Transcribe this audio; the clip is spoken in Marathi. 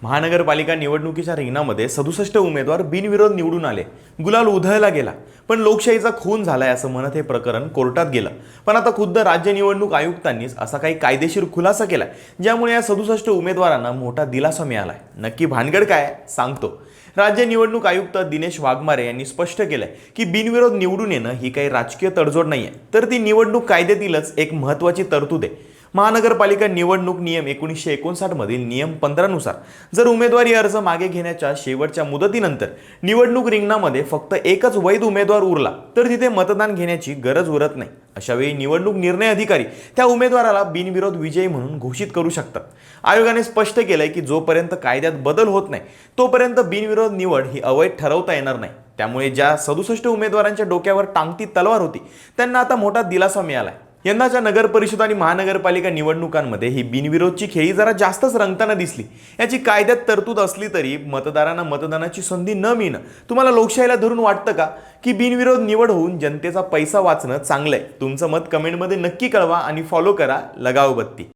महानगरपालिका निवडणुकीच्या रिंगणामध्ये 67 उमेदवार बिनविरोध निवडून आले. गुलाल उधळला गेला. पण लोकशाहीचा खून झालाय असं म्हणत हे प्रकरण कोर्टात गेलं. पण आता खुद्द राज्य निवडणूक आयुक्तांनीच असा काही कायदेशीर खुलासा केलाय, ज्यामुळे या 67 उमेदवारांना मोठा दिलासा मिळालाय. नक्की भानगड काय सांगतो. राज्य निवडणूक आयुक्त दिनेश वाघमारे यांनी स्पष्ट केलंय की बिनविरोध निवडून येणं ही काही राजकीय तडजोड नाहीये, तर ती निवडणूक कायद्यातीलच एक महत्त्वाची तरतूद आहे. महानगरपालिका निवडणूक नियम 1959 मधील नियम 15 नुसार जर उमेदवारी अर्ज मागे घेण्याच्या शेवटच्या मुदतीनंतर निवडणूक रिंगणामध्ये फक्त एकच वैध उमेदवार उरला तर तिथे मतदान घेण्याची गरज उरत नाही. अशा वेळी निवडणूक निर्णय अधिकारी त्या उमेदवाराला बिनविरोध विजयी म्हणून घोषित करू शकतात. आयोगाने स्पष्ट केलंय की जोपर्यंत कायद्यात बदल होत नाही तोपर्यंत बिनविरोध निवड ही अवैध ठरवता येणार नाही. त्यामुळे ज्या 67 उमेदवारांच्या डोक्यावर टांगती तलवार होती त्यांना आता मोठा दिलासा मिळालाय. यंदाच्या नगर परिषद आणि महानगरपालिका निवडणुकांमध्ये ही बिनविरोधची खेळी जरा जास्तच रंगताना दिसली. याची कायद्यात तरतूद असली तरी मतदारांना मतदानाची संधी न मिळणं तुम्हाला लोकशाहीला धरून वाटतं का, की बिनविरोध निवड होऊन जनतेचा पैसा वाचणं चांगलंय? तुमचं मत कमेंटमध्ये नक्की कळवा आणि फॉलो करा लगाव बत्ती.